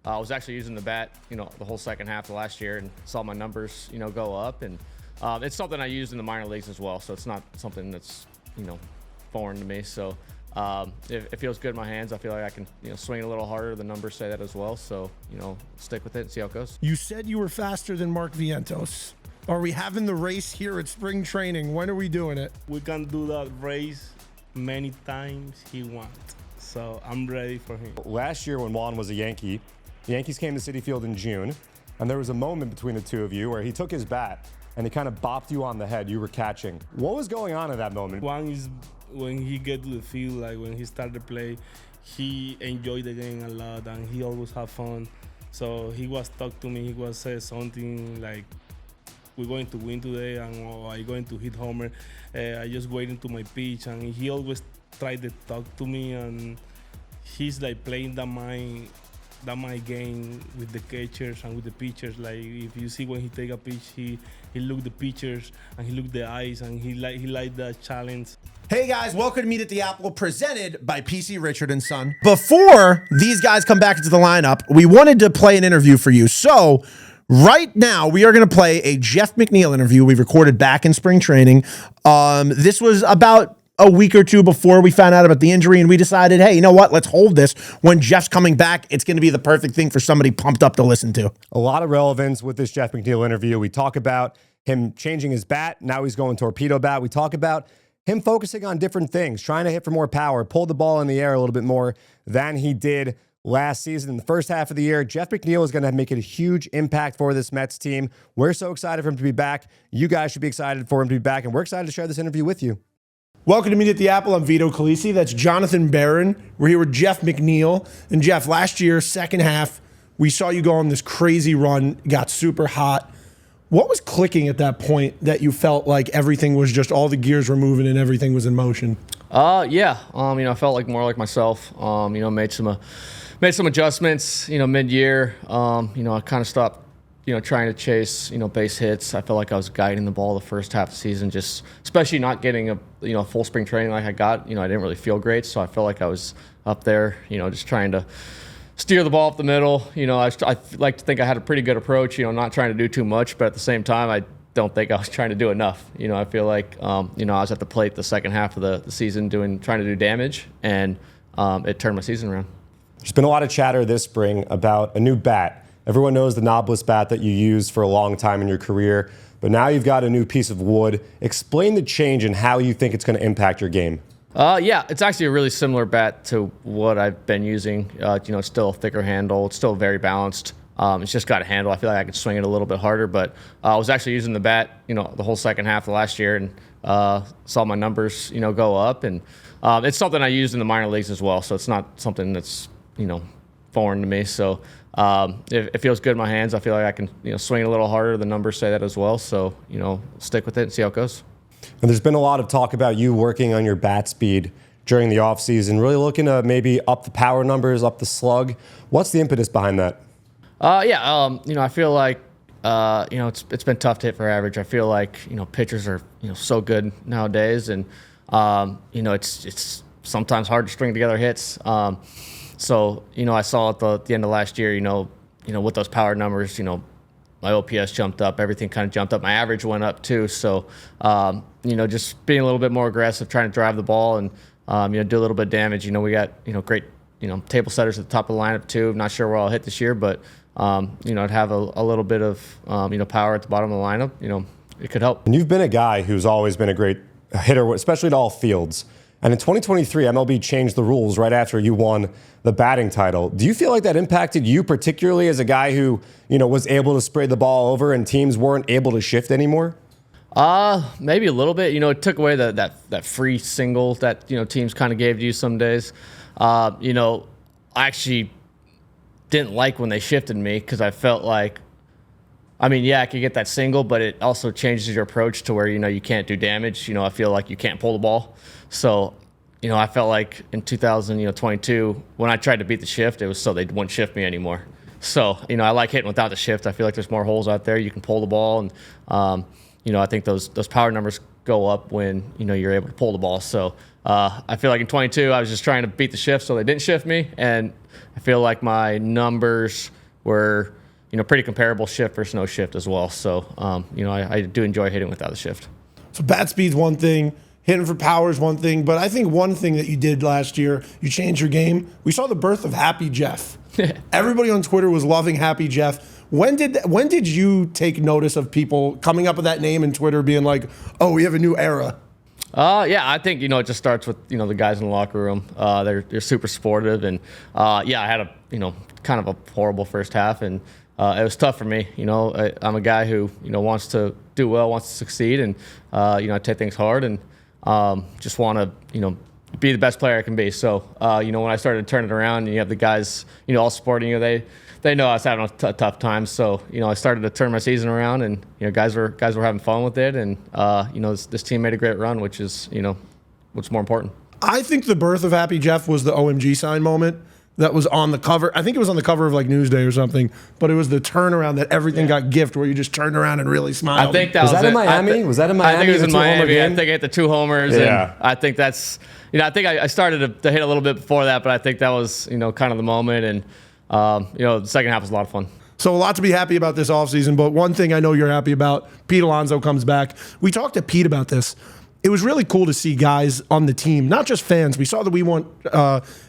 I was actually using the bat, the whole second half of last year and saw my numbers, go up. And it's something I used in the minor leagues as well. So it's not something that's, foreign to me. So it feels good in my hands. I feel like I can, swing a little harder. The numbers say that as well. So, stick with it and see how it goes. You said you were faster than Mark Vientos. Are we having the race here at spring training? When are we doing it? We can do that race many times he wants. So I'm ready for him. Last year when Juan was a Yankee, the Yankees came to Citi Field in June, and there was a moment between the two of you where he took his bat and he kind of bopped you on the head. You were catching. What was going on at that moment? Juan is, when he get to the field, like when he started to play, he enjoyed the game a lot and he always have fun. So he was talk to me, he was say something like, we're going to win today and I'm going to hit homer. I just waiting to my pitch, and he always tried to talk to me, and he's like playing that mind game with the catchers and with the pitchers. Like if you see when he take a pitch, he look the pitchers and he look the eyes, and he like that challenge. Hey guys, welcome to Meet at the Apple, presented by PC Richard & Son. Before these guys come back into the lineup, we wanted to play an interview for you. So right now, we are going to play a Jeff McNeil interview we recorded back in spring training. This was about a week or two before we found out about the injury, and we decided, hey, you know what? Let's hold this. When Jeff's coming back, it's going to be the perfect thing for somebody pumped up to listen to. A lot of relevance with this Jeff McNeil interview. We talk about him changing his bat. Now he's going torpedo bat. We talk about him focusing on different things, trying to hit for more power, pull the ball in the air a little bit more than he did last season. In the first half of the year, Jeff McNeil is going to make a huge impact for this Mets team. We're so excited for him to be back. You guys should be excited for him to be back, and we're excited to share this interview with you. Welcome to Meet at the Apple. I'm Vito Calisi. That's Jonathan Barron. We're here with Jeff McNeil. And Jeff, last year, second half, we saw you go on this crazy run, got super hot. What was clicking at that point that you felt like everything was just, all the gears were moving and everything was in motion? Yeah. I felt like more like myself. Made some adjustments, mid-year. I kind of stopped, trying to chase, base hits. I felt like I was guiding the ball the first half of the season, just especially not getting a full spring training like I got. I didn't really feel great, so I felt like I was up there, just trying to steer the ball up the middle. I like to think I had a pretty good approach, not trying to do too much, but at the same time, I don't think I was trying to do enough. I feel like, I was at the plate the second half of the season trying to do damage, and it turned my season around. There's been a lot of chatter this spring about a new bat. Everyone knows the knobless bat that you used for a long time in your career, but now you've got a new piece of wood. Explain the change and how you think it's going to impact your game. Yeah, it's actually a really similar bat to what I've been using. It's still a thicker handle. It's still very balanced. It's just got a handle. I feel like I could swing it a little bit harder, but I was actually using the bat, the whole second half of last year, and saw my numbers, go up. And it's something I used in the minor leagues as well, so it's not something that's, foreign to me. So it feels good in my hands. I feel like I can, swing a little harder. The numbers say that as well. So, stick with it and see how it goes. And there's been a lot of talk about you working on your bat speed during the offseason, really looking to maybe up the power numbers, up the slug. What's the impetus behind that? I feel like, it's been tough to hit for average. I feel like, pitchers are, so good nowadays. And, it's sometimes hard to string together hits. So, I saw at the end of last year, with those power numbers, my OPS jumped up, everything kind of jumped up. My average went up too. So, just being a little bit more aggressive, trying to drive the ball and, do a little bit of damage. We got, great, table setters at the top of the lineup too. I'm not sure where I'll hit this year, but, I'd have a little bit of, power at the bottom of the lineup, it could help. And you've been a guy who's always been a great hitter, especially at all fields. And in 2023, MLB changed the rules right after you won the batting title. Do you feel like that impacted you, particularly as a guy who, was able to spray the ball over and teams weren't able to shift anymore? Maybe a little bit. It took away that free single that, teams kind of gave to you some days. I actually didn't like when they shifted me because I felt like, I could get that single, but it also changes your approach to where, you can't do damage. I feel like you can't pull the ball. So, I felt like in 2022, when I tried to beat the shift, it was so they wouldn't shift me anymore. So, I like hitting without the shift. I feel like there's more holes out there. You can pull the ball. And, I think those power numbers go up when, you're able to pull the ball. So, I feel like in 22, I was just trying to beat the shift so they didn't shift me. And I feel like my numbers were, pretty comparable shift versus no shift as well. So, I do enjoy hitting without the shift. So bat speed's one thing, hitting for power is one thing, but I think one thing that you did last year, you changed your game. We saw the birth of Happy Jeff. Everybody on Twitter was loving Happy Jeff. When did you take notice of people coming up with that name in Twitter being like, oh, we have a new era? Yeah, I think, it just starts with, the guys in the locker room. They're super supportive. And, I had a, kind of a horrible first half. And it was tough for me. I'm a guy who, wants to do well, wants to succeed. And, I take things hard and just want to, be the best player I can be. So, when I started to turn it around, and you have the guys, all supporting you, they know I was having a tough time. So, I started to turn my season around, and guys were having fun with it, and this team made a great run, which is what's more important. I think the birth of Happy Jeff was the OMG sign moment that was on the cover. I think it was on the cover of like Newsday or something, but it was the turnaround that everything got gift where you just turned around and really smiled. I think that was that in Miami? Was that in Miami? I think it was in Miami. I Game? think I hit the 2 homers. Yeah. And I think that's, I think I started to hit a little bit before that, but I think that was, kind of the moment. And, the second half was a lot of fun. So a lot to be happy about this offseason, but one thing I know you're happy about, Pete Alonso comes back. We talked to Pete about this. It was really cool to see guys on the team, not just fans. We saw that we want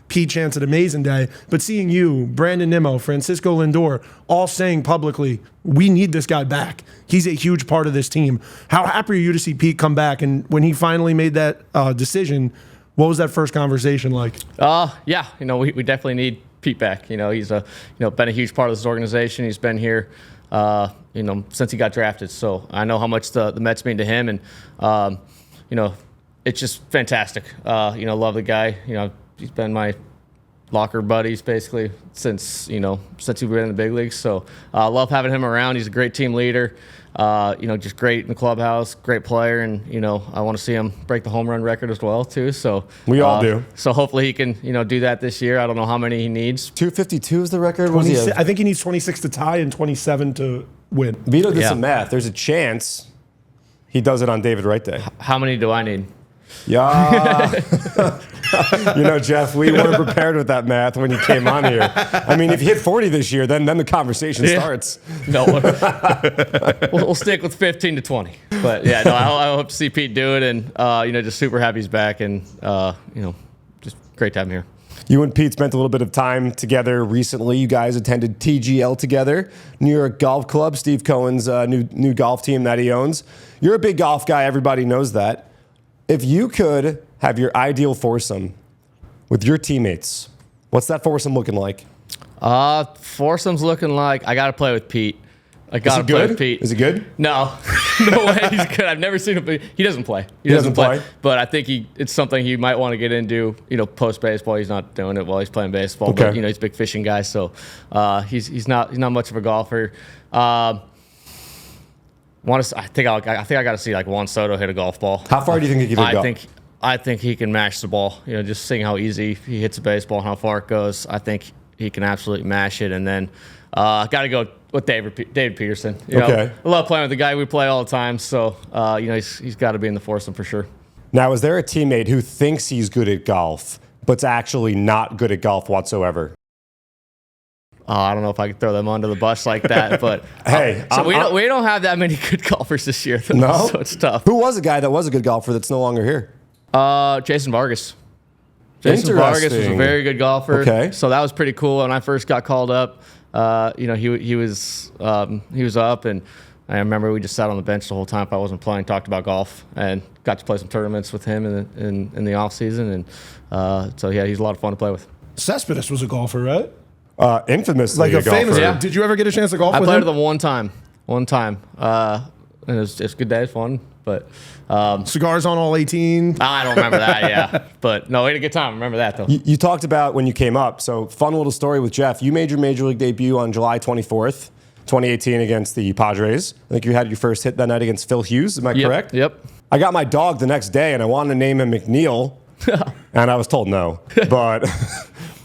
Pete Chance an amazing day, but seeing you, Brandon Nimmo, Francisco Lindor, all saying publicly, we need this guy back. He's a huge part of this team. How happy are you to see Pete come back? And when he finally made that decision, what was that first conversation like? Yeah, we definitely need Pete back. He's been a huge part of this organization. He's been here, since he got drafted. So I know how much the Mets mean to him, and it's just fantastic. Love the guy. He's been my locker buddies basically since we've been in the big leagues. So I love having him around. He's a great team leader. Just great in the clubhouse, great player, and I want to see him break the home run record as well too. So we all do. So hopefully he can do that this year. I don't know how many he needs. 252 is the record. I think he needs 26 to tie and 27 to win. Vito did some math. There's a chance he does it on David Wright Day. How many do I need? Yeah. Jeff, we weren't prepared with that math when you came on here. I mean, if you hit 40 this year, then the conversation starts. No, we'll stick with 15 to 20. But yeah, no, I hope to see Pete do it, and just super happy he's back, and just great to have him here. You and Pete spent a little bit of time together recently. You guys attended TGL together, New York Golf Club, Steve Cohen's new golf team that he owns. You're a big golf guy. Everybody knows that. If you could have your ideal foursome with your teammates, what's that foursome looking like? Foursome's looking like I got to play with Pete. I got to play with Pete. Is he good? No, no way he's good. I've never seen him. He doesn't play. He doesn't play. But I think it's something he might want to get into. Post baseball. He's not doing it while he's playing baseball. Okay. But he's a big fishing guy, so he's not much of a golfer. I think I got to see like Juan Soto hit a golf ball. How far do you think he can go? I think he can mash the ball. Just seeing how easy he hits a baseball and how far it goes. I think he can absolutely mash it. And then got to go with David Peterson. Okay. I love playing with the guy. We play all the time. So he's got to be in the foursome for sure. Now, is there a teammate who thinks he's good at golf, but's actually not good at golf whatsoever? I don't know if I could throw them under the bus like that, but hey, we don't have that many good golfers this year, though, no? So it's tough. Who was a guy that was a good golfer that's no longer here? Jason Vargas. Jason Vargas was a very good golfer. Okay. So that was pretty cool. When I first got called up, he was up, and I remember we just sat on the bench the whole time if I wasn't playing, talked about golf, and got to play some tournaments with him in the off season, and so yeah, he's a lot of fun to play with. Cespedes was a golfer, right? Infamously, like a famous. Yeah. Did you ever get a chance to golf I with played him? with him one time, and it was a good day, fun, but cigars on all 18. I don't remember that, yeah, but no, we had a good time. Remember that though. You talked about when you came up. So fun little story with Jeff. You made your major league debut on July 24th, 2018 against the Padres. I think you had your first hit that night against Phil Hughes. Am I correct? Yep. I got my dog the next day, and I wanted to name him McNeil, and I was told no. But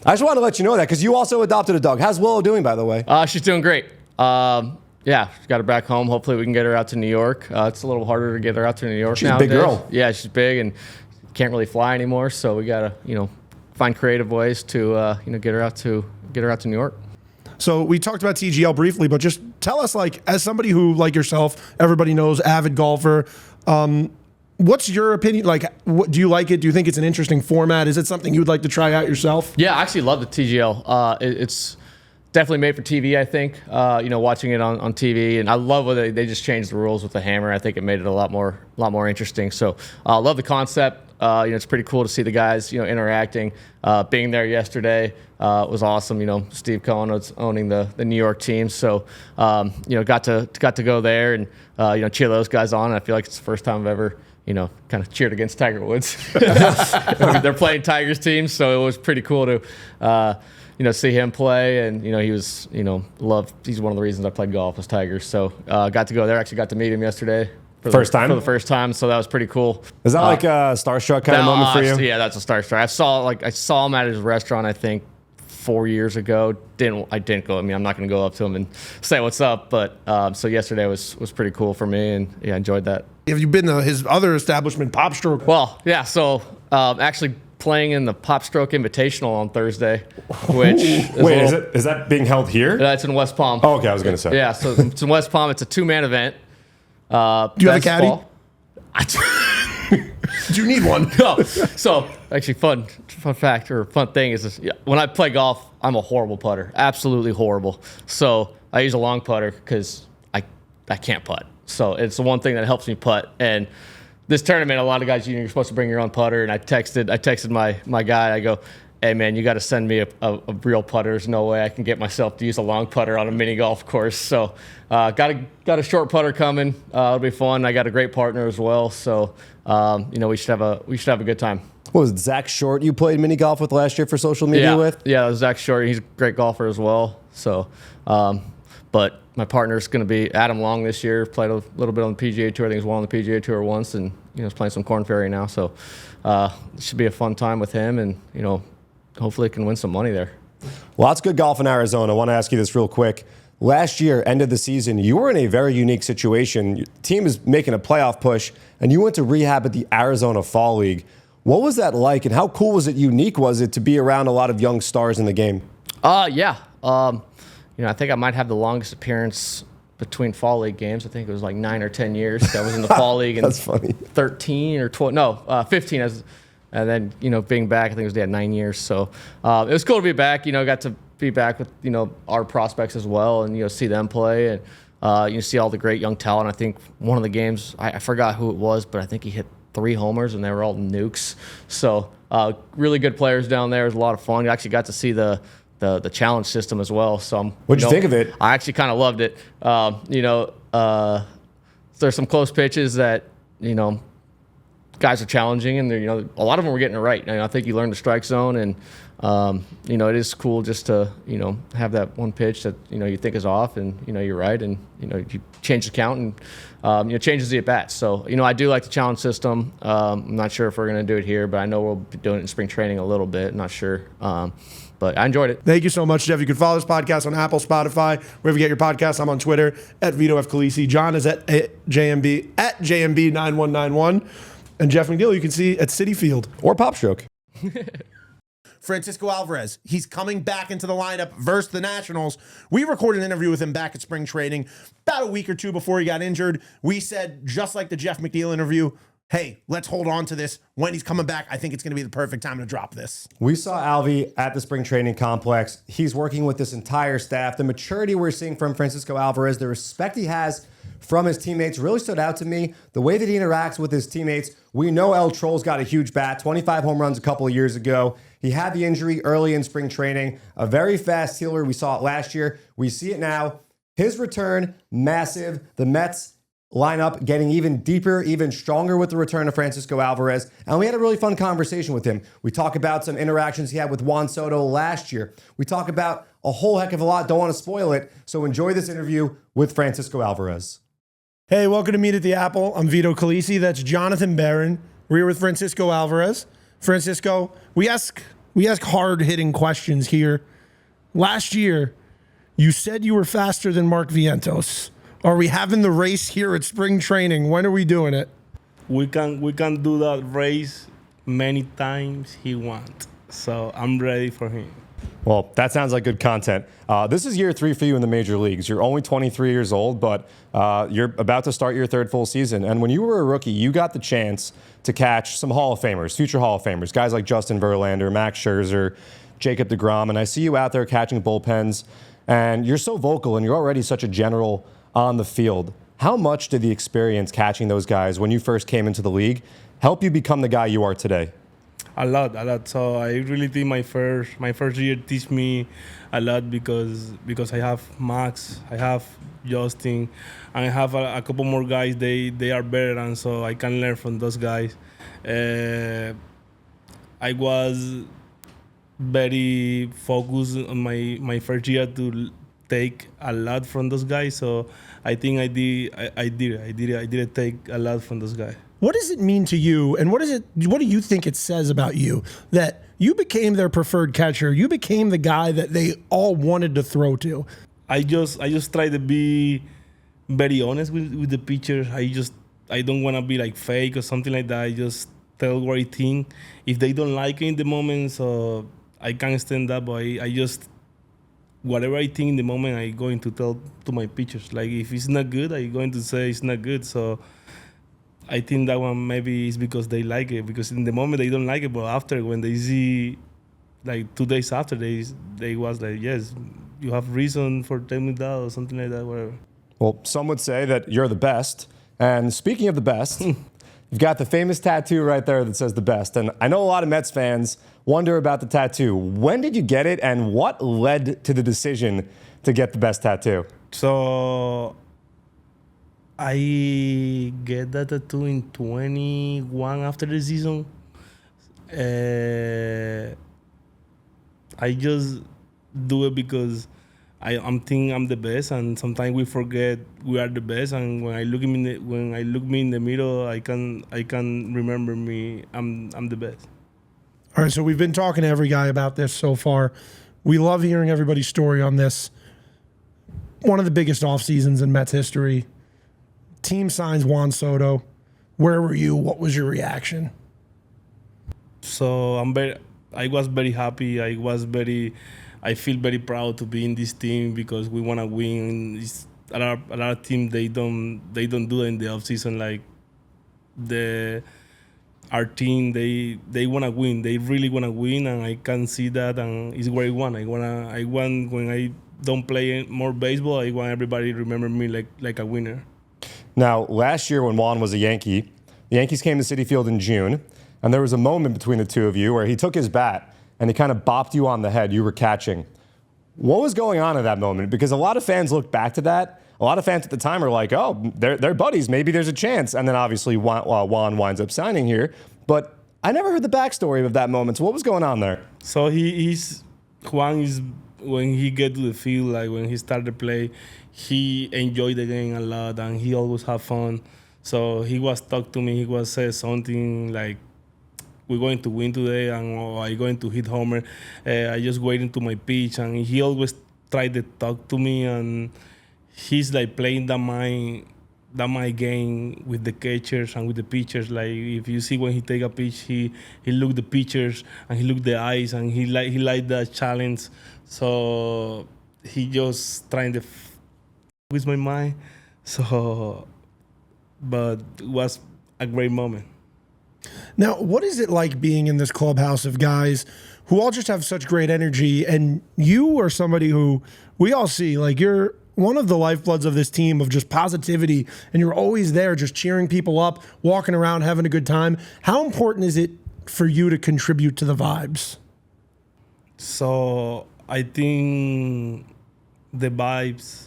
I just wanted to let you know that because you also adopted a dog. How's Willow doing, by the way? She's doing great. Yeah, she's got her back home. Hopefully we can get her out to New York. It's a little harder to get her out to New York She's nowadays. a big girl. Yeah, she's big and can't really fly anymore, so we got to, find creative ways to get her out to New York. So we talked about TGL briefly, but just tell us, like, as somebody who, like yourself, everybody knows, avid golfer, what's your opinion? Like, do you like it? Do you think it's an interesting format? Is it something you would like to try out yourself? Yeah, I actually love the TGL. It's definitely made for TV, I think, watching it on TV. And I love when they just changed the rules with the hammer. I think it made it a lot more interesting. So I love the concept. It's pretty cool to see the guys, interacting. Being there yesterday was awesome. Steve Cohen was owning the New York team. So, got to go there and, cheer those guys on. I feel like it's the first time I've ever, kind of cheered against Tiger Woods. They're playing Tigers teams, so it was pretty cool to, see him play. And, he was, he's one of the reasons I played golf was Tigers. So got to go there. Actually got to meet him yesterday. For the first time, so that was pretty cool. Is that like a starstruck kind of moment for you? Yeah, that's a starstruck. I saw him at his restaurant, I think 4 years ago. I didn't go. I mean, I'm not going to go up to him and say what's up, but so yesterday was pretty cool for me, and yeah, I enjoyed that. Have you been to his other establishment, PopStroke? Well, yeah. So actually playing in the PopStroke Invitational on Thursday, which is that being held here? It's in West Palm. Oh, okay, I was going to say. Yeah, so it's in West Palm. It's a 2-man event. Do you have a caddy? Do you need one? No. So actually, fun fact or fun thing is this, when I play golf, I'm a horrible putter, absolutely horrible. So I use a long putter because I can't putt. So it's the one thing that helps me putt. And this tournament, a lot of guys, you're supposed to bring your own putter. And I texted my guy. I go, hey man, you got to send me a real putter. There's no way I can get myself to use a long putter on a mini golf course. So got a short putter coming. It'll be fun. I got a great partner as well. So we should have a good time. What was it, Zach Short you played mini golf with last year for social media with? Yeah, Zach Short. He's a great golfer as well. So, but my partner's going to be Adam Long this year. Played a little bit on the PGA Tour. I think he's won on the PGA Tour once, and he's playing some Corn Ferry now. So it should be a fun time with him, and hopefully can win some money there. Lots of good golf in Arizona. I want to ask you this real quick. Last year, end of the season, you were in a very unique situation. Your team is making a playoff push, and you went to rehab at the Arizona Fall League. What was that like, and how cool was it, unique was it, to be around a lot of young stars in the game? Yeah. I think I might have the longest appearance between Fall League games. I think it was like 9 or 10 years. I was in the Fall League in That's funny. 13 or 12. No, 15 and then, being back, I think it was 9 years. So it was cool to be back. Got to be back with, our prospects as well and, see them play. And you see all the great young talent. I think one of the games, I forgot who it was, but I think he hit 3 homers and they were all nukes. So really good players down there. It was a lot of fun. I actually got to see the challenge system as well. So what'd you think of it? I actually kind of loved it. There's some close pitches that, guys are challenging, and a lot of them were getting it right. I think you learn the strike zone, and it is cool just to have that one pitch that you think is off, and you're right, and you change the count, and changes the at bats. So I do like the challenge system. I'm not sure if we're going to do it here, but I know we'll be doing it in spring training a little bit. Not sure. But I enjoyed it. Thank you so much, Jeff. You can follow this podcast on Apple, Spotify, wherever you get your podcasts. I'm on Twitter at Vito F. Khaleesi. John is at JMB9191. And Jeff McNeil, you can see at Citi Field. Or PopStroke. Francisco Alvarez, he's coming back into the lineup versus the Nationals. We recorded an interview with him back at spring training about a week or two before he got injured. We said, just like the Jeff McNeil interview, hey, let's hold on to this. When he's coming back, I think it's going to be the perfect time to drop this. We saw Alvy at the spring training complex. He's working with this entire staff. The maturity we're seeing from Francisco Alvarez, the respect he has from his teammates really stood out to me. The way that he interacts with his teammates. We know El Troll's got a huge bat, 25 home runs a couple of years ago. He had the injury early in spring training. A very fast healer. We saw it last year. We see it now. His return, massive. The Mets lineup getting even deeper, even stronger with the return of Francisco Alvarez. And we had a really fun conversation with him. We talk about some interactions he had with Juan Soto last year. We talk about a whole heck of a lot. Don't want to spoil it. So enjoy this interview with Francisco Alvarez. Hey, welcome to Meet at the Apple. I'm Vito Khaleesi. That's Jonathan Barron. We're here with Francisco Alvarez. Francisco, we ask hard-hitting questions here. Last year, you said you were faster than Mark Vientos. Are we having the race here at spring training? When are we doing it? We can do that race many times he wants. So I'm ready for him. Well, that sounds like good content. This is year 3 for you in the major leagues. You're only 23 years old, but you're about to start your 3rd full season. And when you were a rookie, you got the chance to catch some Hall of Famers, future Hall of Famers, guys like Justin Verlander, Max Scherzer, Jacob deGrom. And I see you out there catching bullpens, and you're so vocal, and you're already such a general on the field. How much did the experience catching those guys when you first came into the league help you become the guy you are today? A lot. So I really think my first year teach me a lot because I have Max, I have Justin, and I have a couple more guys. They are better, and so I can learn from those guys. I was very focused on my first year to take a lot from those guys. So I think I did take a lot from those guys. What does it mean to you, and what do you think it says about you that you became their preferred catcher? You became the guy that they all wanted to throw to. I just try to be very honest with the pitchers. I don't want to be like fake or something like that. I just tell what I think. If they don't like it in the moment, so I can't stand up. But I just whatever I think in the moment, I going to tell to my pitchers. Like if it's not good, I going to say it's not good. So I think that one maybe is because they like it. Because in the moment they don't like it, but after when they see, like 2 days after, they was like, yes, you have reason for telling me that or something like that, whatever. Well, some would say that you're the best. And speaking of the best, you've got the famous tattoo right there that says the best. And I know a lot of Mets fans wonder about the tattoo. When did you get it, and what led to the decision to get the best tattoo? So I get that tattoo in 21 after the season. I just do it because I'm thinking I'm the best, and sometimes we forget we are the best. And when I look me in the mirror, I can remember me. I'm the best. All right, so we've been talking to every guy about this so far. We love hearing everybody's story on this. One of the biggest off seasons in Mets history. Team signs Juan Soto. Where were you? What was your reaction? So I was very happy. I feel very proud to be in this team because we want to win. A lot of teams they don't do it in the off season. Like our team they want to win. They really want to win, and I can see that. And it's what I want. I want when I don't play more baseball. I want everybody to remember me like a winner. Now, last year when Juan was a Yankee, the Yankees came to Citi Field in June, and there was a moment between the two of you where he took his bat and he kind of bopped you on the head. You were catching. What was going on at that moment? Because a lot of fans look back to that. A lot of fans at the time are like, oh, they're buddies. Maybe there's a chance. And then obviously Juan winds up signing here. But I never heard the backstory of that moment. So what was going on there? So Juan is, when he get to the field, like when he started to play, he enjoyed the game a lot and he always have fun. So he was talk to me. He was say something like, "We're going to win today," and I'm going to hit homer. I just waiting to my pitch, and he always tried to talk to me, and he's like playing that my game with the catchers and with the pitchers. Like if you see when he take a pitch, he look the pitchers and he look the eyes, and he like that challenge. So he just trying to with my mind. So, but it was a great moment. Now, what is it like being in this clubhouse of guys who all just have such great energy, and you are somebody who we all see, like you're one of the lifebloods of this team of just positivity, and you're always there just cheering people up, walking around, having a good time. How important is it for you to contribute to the vibes? So I think the vibes,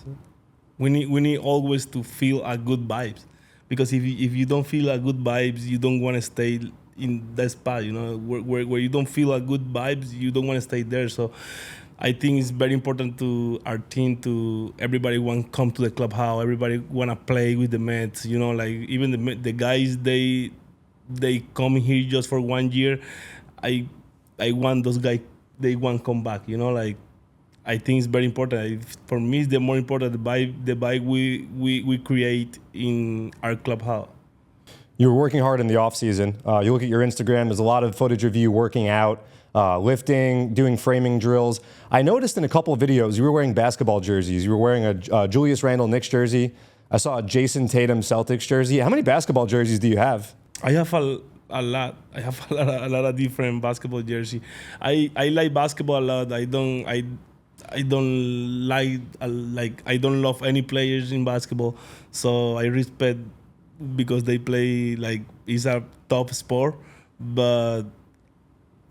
we need always to feel a good vibes, because if you don't feel a good vibes, you don't want to stay in that spot. You know, where you don't feel a good vibes, you don't want to stay there. So I think it's very important to our team, to everybody want to come to the clubhouse. Everybody want to play with the Mets. You know, like even the guys, they come here just for 1 year. I want those guys, they want to come back. You know, like I think it's very important. For me, it's the more important the vibe we create in our clubhouse. You were working hard in the off season. You look at your Instagram. There's a lot of footage of you working out. lifting, doing framing drills. I noticed in a couple of videos you were wearing basketball jerseys. You were wearing a Julius Randle Knicks jersey. I saw a Jason Tatum Celtics jersey. How many basketball jerseys do you have? I have a lot. I have a lot of different basketball jersey. I like basketball a lot. I don't love any players in basketball. So I respect because they play like it's a top sport, but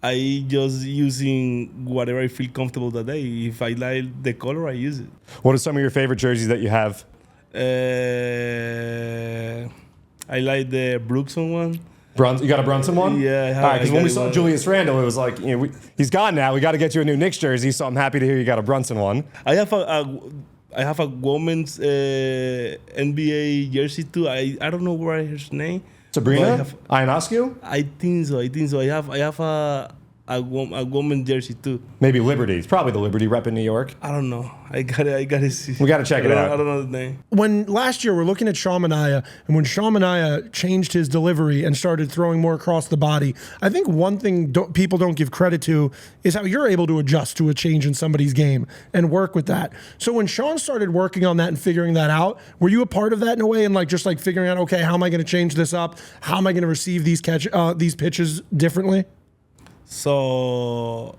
I just using whatever I feel comfortable that day. If I like the color, I use it. What are some of your favorite jerseys that you have? I like the Brookson one. You got a Brunson one? Yeah. All right, because when we saw Julius Randle, it was like, he's gone now. We got to get you a new Knicks jersey, so I'm happy to hear you got a Brunson one. I have a woman's NBA jersey too. I don't know what her name. Sabrina Ionescu? I think so. I have a woman jersey too. Maybe Liberty. It's probably the Liberty rep in New York. I don't know. I gotta see. We gotta check it out. I don't know the name. When last year we're looking at Sharmin, and when Sharmin changed his delivery and started throwing more across the body, I think one thing people don't give credit to is how you're able to adjust to a change in somebody's game and work with that. So when Sean started working on that and figuring that out, were you a part of that in a way and just figuring out, okay, how am I going to change this up? How am I going to receive these pitches differently? So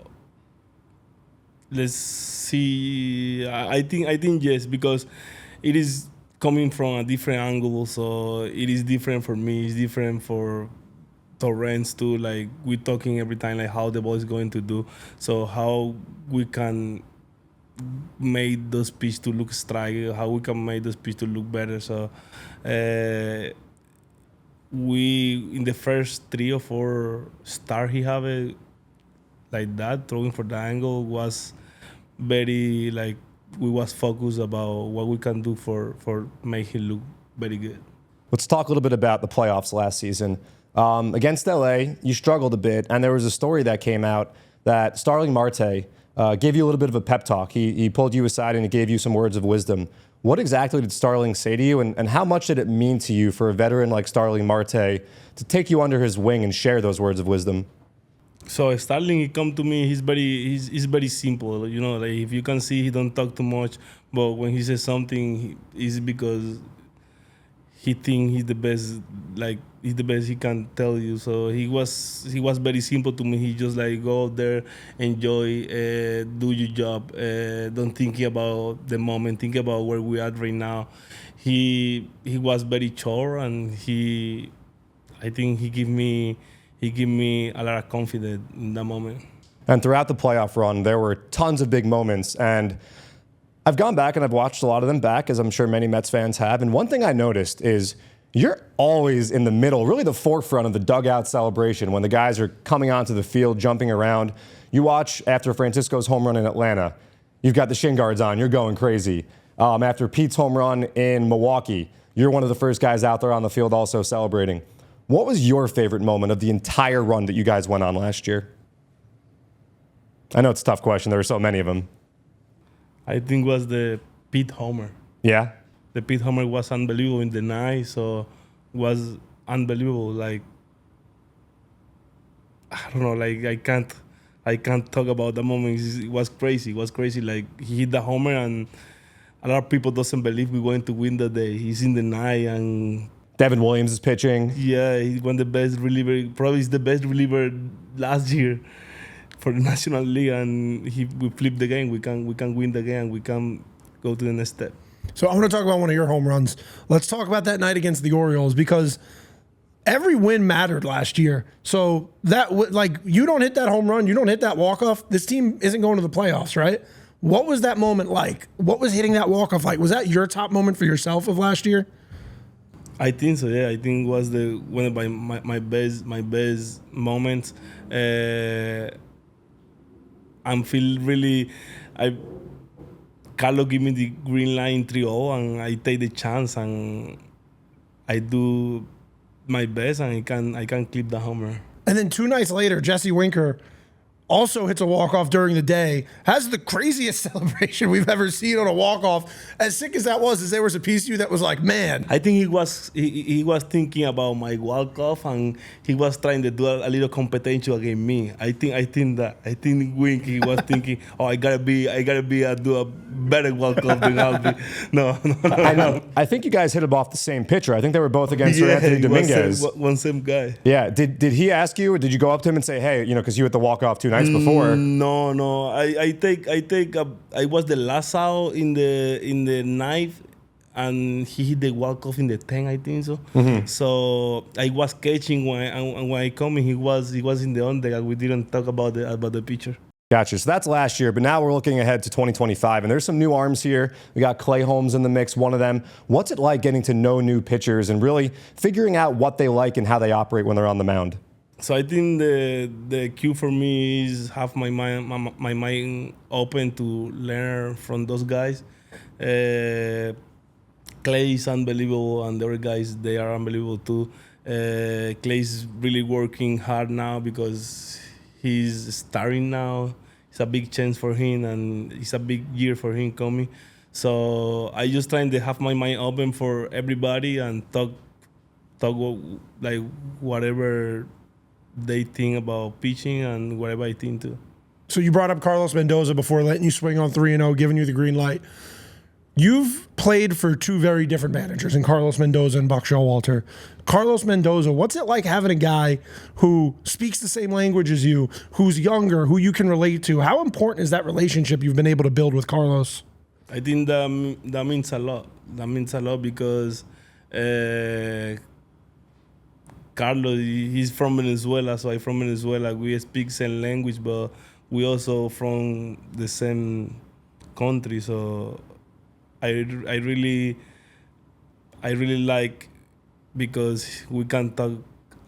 let's see. I think yes, because it is coming from a different angle. So it is different for me. It's different for Torrens too. Like we're talking every time like how the ball is going to do. So how we can make those pitch to look strike. How we can make those pitch to look better. So we in the first 3 or 4 start he have it like that, throwing for the angle was very like we was focused about what we can do for make him look very good. Let's talk a little bit about the playoffs last season. Against LA, you struggled a bit, and there was a story that came out that Starling Marte gave you a little bit of a pep talk. He pulled you aside and he gave you some words of wisdom. What exactly did Starling say to you, and how much did it mean to you for a veteran like Starling Marte to take you under his wing and share those words of wisdom? So Starling, he come to me. He's very simple. You know, like if you can see, he don't talk too much. But when he says something, it's because he think he's the best. Like he's the best he can tell you. So he was very simple to me. He just like go out there, enjoy, do your job. Don't think about the moment. Think about where we at right now. He was very sure, and I think he give me a lot of confidence in that moment. And throughout the playoff run, there were tons of big moments. And I've gone back and I've watched a lot of them back, as I'm sure many Mets fans have. And one thing I noticed is you're always in the middle, really the forefront of the dugout celebration when the guys are coming onto the field, jumping around. You watch after Francisco's home run in Atlanta, you've got the shin guards on, you're going crazy. After Pete's home run in Milwaukee, you're one of the first guys out there on the field also celebrating. What was your favorite moment of the entire run that you guys went on last year? I know it's a tough question. There were so many of them. I think was the Pete homer. Yeah? The Pete homer was unbelievable in the night, so was unbelievable. Like I don't know, like I can't talk about the moment. It was crazy. It was crazy. Like he hit the homer, and a lot of people doesn't believe we're going to win that day. He's in the night, and Devin Williams is pitching. yeah, he won the best reliever. Probably is the best reliever last year for the National League, and we flip the game. We can win the game. We can go to the next step. So I want to talk about one of your home runs. Let's talk about that night against the Orioles, because every win mattered last year. So that you don't hit that home run, you don't hit that walk-off, this team isn't going to the playoffs, right? What was that moment like? What was hitting that walk-off like? Was that your top moment for yourself of last year? I think so. Yeah, I think it was one of my best moments. I'm feel really. Carlos give me the green line 3-0, and I take the chance and I do my best, and I can clip the homer. And then 2 nights later, Jesse Winker also hits a walk-off during the day, has the craziest celebration we've ever seen on a walk-off. As sick as that was, there was a piece of you that was like, man. I think he was thinking about my walk-off, and he was trying to do a little competition against me. I think Wink, he was thinking, oh, I gotta do a better walk-off than Albi. No. I know. I think you guys hit him off the same pitcher. I think they were both against Anthony Dominguez. One same guy. Yeah. Did he ask you, or did you go up to him and say, hey, because you hit the walk-off 2 nights before? No. I was the last out in the ninth, and he hit the walk-off in the 10th, I think so. Mm-hmm. So I was catching when I come in, he was in the on deck. We didn't talk about the pitcher. Gotcha. So that's last year, but now we're looking ahead to 2025, and there's some new arms here. We got Clay Holmes in the mix, one of them. What's it like getting to know new pitchers and really figuring out what they like and how they operate when they're on the mound? So I think the cue for me is have my mind open to learn from those guys. Clay is unbelievable, and the other guys, they are unbelievable too. Clay is really working hard now because he's starting now. It's a big chance for him, and it's a big year for him coming. So I just trying to have my mind open for everybody and talk like whatever they think about pitching and whatever I think too. So you brought up Carlos Mendoza before letting you swing on 3-0, giving you the green light. You've played for 2 very different managers in Carlos Mendoza and Buck Showalter. Carlos Mendoza, what's it like having a guy who speaks the same language as you, who's younger, who you can relate to? How important is that relationship you've been able to build with Carlos? I think that means a lot. That means a lot because Carlos, he's from Venezuela, so I'm from Venezuela. We speak same language, but we also from the same country. So I really like, because we can talk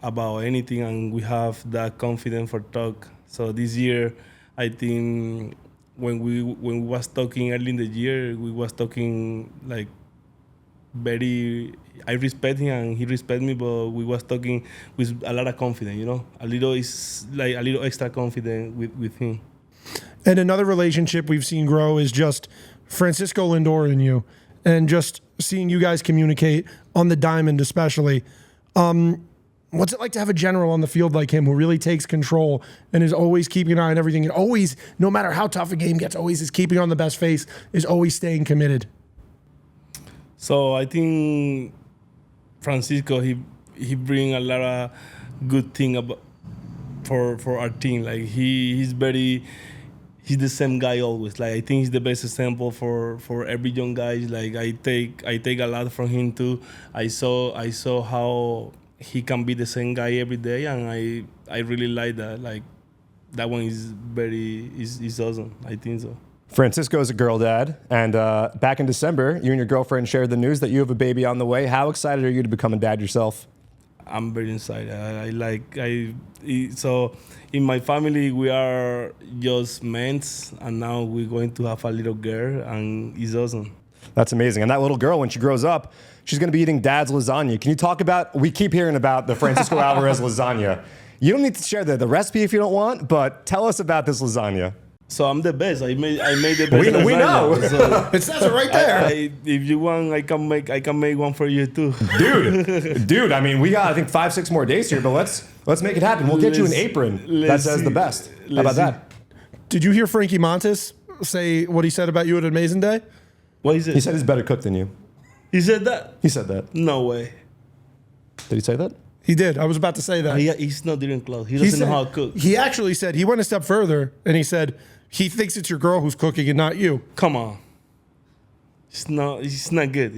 about anything and we have that confidence for talk. So this year, I think when we was talking early in the year, we was talking like very. I respect him and he respect me, but we was talking with a lot of confidence. A little extra confident with him. And another relationship we've seen grow is just Francisco Lindor and you, and just seeing you guys communicate on the diamond especially. What's it like to have a general on the field like him who really takes control and is always keeping an eye on everything and always, no matter how tough a game gets, always is keeping on the best face, is always staying committed? So I think Francisco, he bring a lot of good thing about for our team. Like he's the same guy always. Like I think he's the best example for every young guy. Like I take a lot from him too. I saw how he can be the same guy every day, and I really like that. Like that one is awesome. I think so. Francisco is a girl dad, and back in December, you and your girlfriend shared the news that you have a baby on the way. How excited are you to become a dad yourself? I'm very excited. So in my family, we are just men, and now we're going to have a little girl, and it's awesome. That's amazing. And that little girl, when she grows up, she's going to be eating dad's lasagna. Can you talk about, we keep hearing about the Francisco Alvarez lasagna. You don't need to share the recipe if you don't want, but tell us about this lasagna. So I'm the best. I made the best. We know. So it says it right there. If you want, I can make one for you too. Dude. I mean, we got I think 5-6 more days here, but let's make it happen. We'll get you an apron that says the best. How about that? Did you hear Frankie Montes say what he said about you at Amazing Day? What is it? He said he's a better cook than you. He said that? He said that. No way. Did he say that? He did. I was about to say that. He's not even close. He doesn't know how to cook. He actually said, he went a step further and he said he thinks it's your girl who's cooking and not you. Come on. It's not good.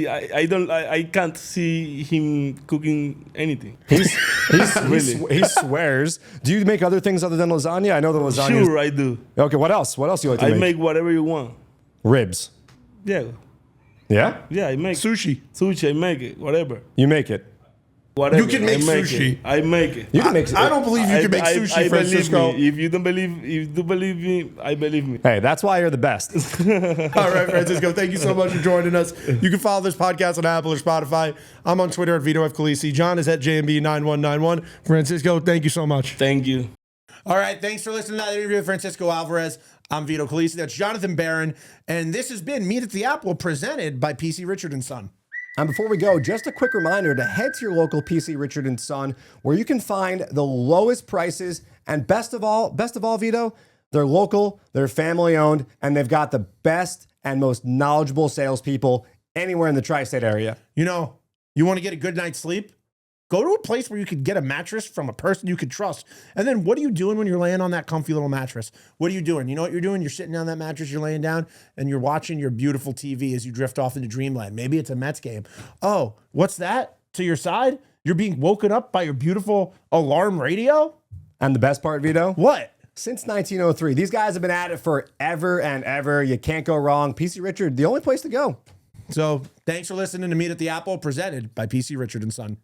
I can't see him cooking anything. He swears. Do you make other things other than lasagna? I know the lasagna. Sure, I do. Okay, what else? What else do you like to make? I make whatever you want. Ribs. Yeah. Yeah? Yeah, I make sushi. Sushi, I make it. Whatever. You make it. Whatever. You can make sushi. I make it. You can make. I don't believe you can make sushi, Francisco. If you believe me, I believe me. Hey, that's why you're the best. All right, Francisco, thank you so much for joining us. You can follow this podcast on Apple or Spotify. I'm on Twitter at Vito F. Khaleesi. John is at JMB9191. Francisco, thank you so much. Thank you. All right, thanks for listening to that interview with Francisco Alvarez. I'm Vito Calisi. That's Jonathan Barron. And this has been Meet at the Apple presented by PC Richard & Son. And before we go, just a quick reminder to head to your local PC Richard & Son, where you can find the lowest prices. And best of all, Vito, they're local, they're family owned, and they've got the best and most knowledgeable salespeople anywhere in the tri-state area. You know, you want to get a good night's sleep? Go to a place where you could get a mattress from a person you could trust. And then what are you doing when you're laying on that comfy little mattress? What are you doing? You know what you're doing? You're sitting down that mattress, you're laying down, and you're watching your beautiful TV as you drift off into dreamland. Maybe it's a Mets game. Oh, what's that to your side? You're being woken up by your beautiful alarm radio? And the best part, Vito? What? Since 1903. These guys have been at it forever and ever. You can't go wrong. PC Richard, the only place to go. So thanks for listening to Meet at the Apple presented by PC Richard & Son.